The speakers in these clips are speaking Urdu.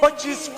25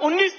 19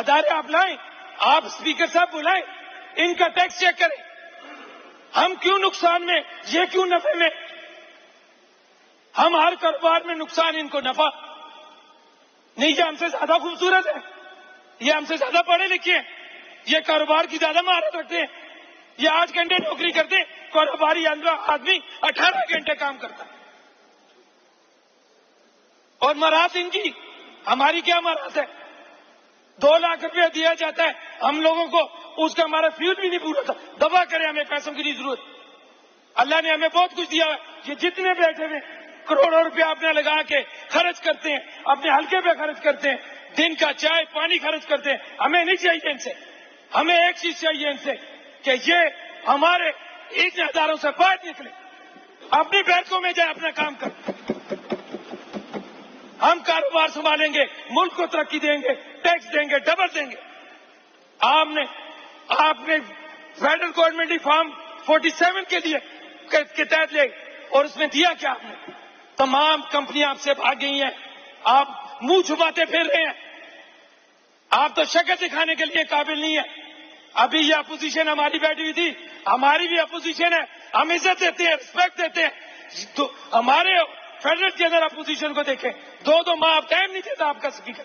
ادارے آپ لائیں, آپ اسپیکر صاحب بلائیں, ان کا ٹیکس چیک کریں. ہم کیوں نقصان میں, یہ کیوں نفع میں؟ ہم ہر کاروبار میں نقصان, ان کو نفع. نہیں, یہ ہم سے زیادہ خوبصورت ہے, یہ ہم سے زیادہ پڑھے لکھے ہیں, یہ کاروبار کی زیادہ مہارت رکھتے ہیں, یہ 8 گھنٹے نوکری کرتے ہیں, کاروباری آدمی 18 گھنٹے کام کرتا ہے. اور مہارت ان کی, ہماری کیا مہارت ہے؟ 2 لاکھ روپیہ دیا جاتا ہے ہم لوگوں کو, اس کا ہمارا فیوز بھی نہیں پورا تھا. دبا کرے, ہمیں پیسوں کی نہیں ضرورت. اللہ نے ہمیں بہت کچھ دیا ہے. یہ جتنے بیٹھے ہوئے کروڑوں روپیہ اپنے لگا کے خرچ کرتے ہیں, اپنے حلقے پہ خرچ کرتے ہیں, دن کا چائے پانی خرچ کرتے ہیں. ہمیں نہیں چاہیے ان سے, ہمیں ایک چیز چاہیے ان سے کہ یہ ہمارے ان اداروں سے باہر نکلے, اپنی بیٹھکوں میں جائے, اپنا کام کریں. ہم کاروبار سنبھالیں گے, ملک کو ترقی دیں گے, ٹیکس دیں گے, ڈبل دیں گے. آپ نے فیڈرل گورنمنٹ فارم 47 کے تحت لے, اور اس میں دیا کیا آپ نے؟ تمام کمپنیاں آپ سے بھاگ گئی ہیں, آپ منہ چھپاتے پھر رہے ہیں, آپ تو شکل دکھانے کے لیے قابل نہیں ہیں. ابھی یہ اپوزیشن ہماری بیٹھی ہوئی تھی, ہماری بھی اپوزیشن ہے, ہم عزت دیتے ہیں, رسپیکٹ دیتے ہیں. تو ہمارے فیڈرل کے اندر اپوزیشن کو دیکھیں, 2 ماہ آپ ٹائم نہیں دیتا آپ کا اسپیکر.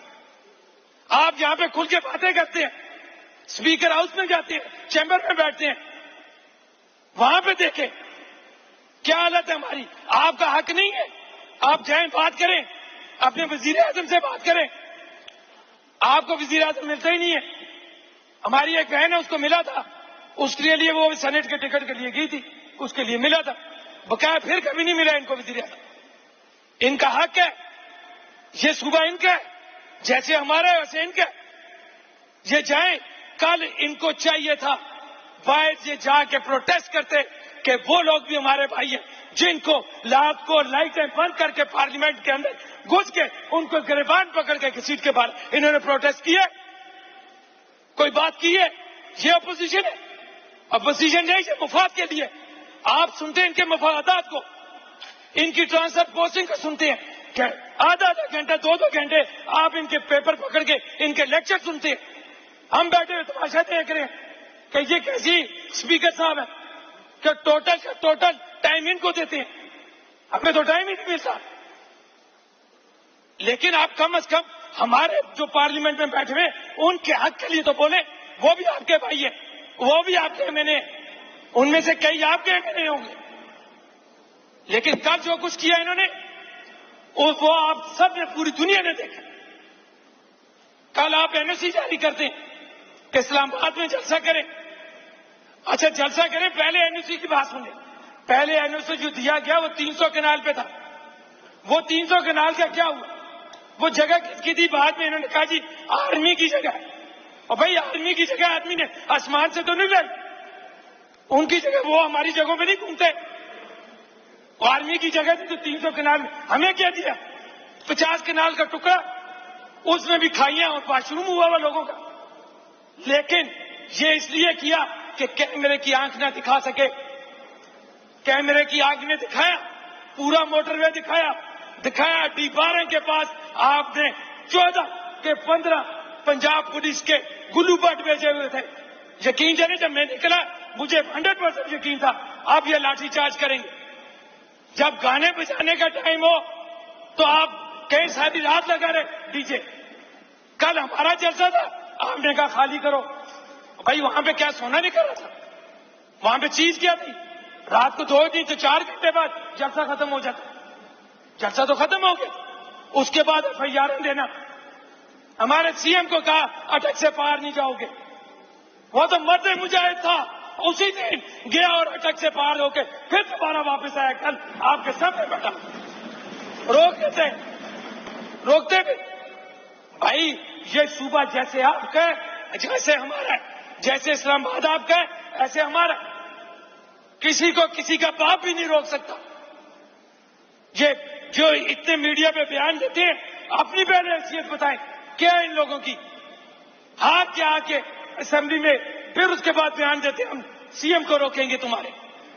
آپ یہاں پہ کھل کے باتیں کرتے ہیں, اسپیکر ہاؤس میں جاتے ہیں, چیمبر میں بیٹھتے ہیں, وہاں پہ دیکھیں کیا حالت ہے ہماری. آپ کا حق نہیں ہے, آپ جائیں بات کریں, اپنے وزیر اعظم سے بات کریں. آپ کو وزیر اعظم ملتا ہی نہیں ہے. ہماری ایک بہن ہے, اس کو ملا تھا, اس کے لیے وہ سینٹ کے ٹکٹ کے لیے گئی تھی, اس کے لیے ملا تھا, بقایا پھر کبھی نہیں ملا ان کو وزیر اعظم. ان کا حق ہے, یہ صوبہ ان کا ہے, جیسے ہمارا ہے ویسے ان کا ہے. یہ جائیں, کل ان کو چاہیے تھا باہر یہ جا کے پروٹیسٹ کرتے کہ وہ لوگ بھی ہمارے بھائی ہیں جن کو رات کو لائٹیں بند کر کے پارلیمنٹ کے اندر گھس کے ان کو گریبان پکڑ کے سیٹ کے باہر انہوں نے پروٹیسٹ کیا. کوئی بات کی ہے؟ یہ اپوزیشن ہے. اپوزیشن نہیں, یہ مفاد کے لیے. آپ سنتے ہیں ان کے مفادات کو, ان کی ٹرانسفر پوسٹنگ کو سنتے ہیں کہ آدھا گھنٹہ 2 گھنٹے آپ ان کے پیپر پکڑ کے ان کے لیکچر سنتے ہیں. ہم بیٹھے ہوئے تماشا دیکھ رہے ہیں کہ یہ کیسی اسپیکر صاحب ہے کہ ٹوٹل ٹائم ان کو دیتے ہیں, ہمیں تو ٹائم ہی نہیں ملتا. لیکن آپ کم از کم ہمارے جو پارلیمنٹ میں بیٹھے ہوئے ان کے حق کے لیے تو بولیں. وہ بھی آپ کے بھائی ہیں, وہ بھی آپ کے ایم این اے, ان میں سے کئی آپ کے ایم این اے ہوں گے. لیکن کل جو کچھ کیا انہوں نے وہ آپ سب نے, پوری دنیا نے دیکھا. کل آپ این او سی جاری کرتے ہیں کہ اسلام آباد میں جلسہ کریں. اچھا جلسہ کریں, پہلے این او سی کی بات سنیں. پہلے این او سی جو دیا گیا وہ 300 کنال پہ تھا. وہ 300 کنال کا کیا ہوا؟ وہ جگہ کس کی تھی؟ بعد میں انہوں نے کہا جی آرمی کی جگہ ہے. اور بھائی آرمی کی جگہ آدمی نے آسمان سے تو نہیں لائی, ان کی جگہ وہ ہماری جگہوں پہ نہیں گھومتے. آرمی کی جگہ تھی تو 300 کنال میں ہمیں کیا دیا؟ 50 کنال کا ٹکڑا, اس میں بھی کھائیاں اور واش روم ہوا ہوا لوگوں کا. لیکن یہ اس لیے کیا کہ کیمرے کی آنکھ نہ دکھا سکے. کیمرے کی آنکھ نے دکھایا, پورا موٹر وے دکھایا. D12 کے پاس آپ نے 14 کے 15 پنجاب پولیس کے گلو بٹ بھیجے ہوئے تھے. یقین جانے جب میں نکلا مجھے 100% یقین تھا آپ یہ لاٹھی چارج کریں گے. جب گانے بجانے کا ٹائم ہو تو آپ کئی ساری رات لگا رہے ڈی جے. کل ہمارا جلسہ تھا, آپ نے کہا خالی کرو. بھائی وہاں پہ کیا سونا نہیں کر رہا تھا؟ وہاں پہ چیز کیا تھی؟ رات کو 2 نہیں تو 4 گھنٹے بعد جلسہ ختم ہو جاتا. جلسہ تو ختم ہو گیا, اس کے بعد FIR دینا. ہمارے سی ایم کو کہا اٹک سے پار نہیں جاؤ گے. وہ تو مرد مجاہد تھا, اسی دن گیا اور اٹک سے پار ہو کے پھر دوبارہ واپس آیا. کل آپ کے سامنے بیٹھا, روکتے بھی. بھائی یہ صوبہ جیسے آپ کا ہے, جیسے ہمارا ہے, جیسے اسلام آباد آپ کا ہے ایسے ہمارا. کسی کو کسی کا باپ بھی نہیں روک سکتا. یہ جو اتنے میڈیا پہ بیان دیتے ہیں اپنی پہلے حیثیت بتائیں کیا ان لوگوں کی. ہاتھ کے آ کے اسمبلی میں پھر اس کے بعد بیان دیتے ہم سی ایم کو روکیں گے تمہارے.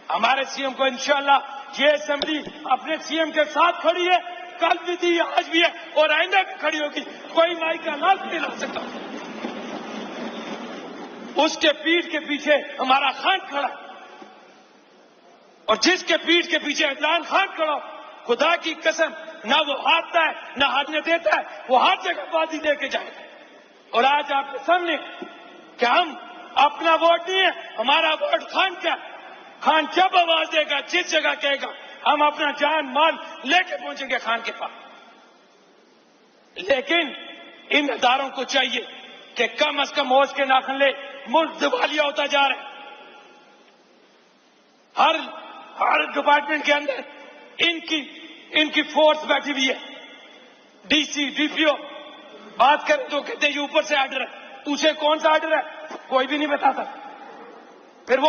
ہمارے سی ایم کو انشاءاللہ یہ اسمبلی اپنے سی ایم کے ساتھ کھڑی ہے, کل بھی تھی, آج بھی ہے اور آئندہ بھی کھڑی ہوگی. کوئی مائی کا ناز نہیں لا سکتا. اس کے پیٹھ کے پیچھے ہمارا خان کھڑا ہے، اور جس کے پیٹھ کے پیچھے عمران خان کھڑا ہو، خدا کی قسم نہ وہ ہارتا ہے نہ ہارنے دیتا ہے، وہ ہر جگہ بازی لے کے جائے گا۔ اور آج آپ کے سامنے کہ ہم اپنا ووٹ نہیں ہے، ہمارا ووٹ خان کا ہے۔ خان جب آواز دے گا، جس جگہ کہے گا، ہم اپنا جان مال لے کے پہنچیں گے خان کے پاس۔ لیکن ان اداروں کو چاہیے کہ کم از کم ہوش کے ناخن لے، ملک دیوالیہ ہوتا جا رہا ہے۔ ہر ڈپارٹمنٹ کے اندر ان کی فورس بیٹھی ہوئی ہے، ڈی سی ڈی پی او بات کریں تو کہتے ہیں یہ اوپر سے آرڈر ہے، اسے کون سا آرڈر ہے کوئی بھی نہیں بتا سکتا۔ پھر وہ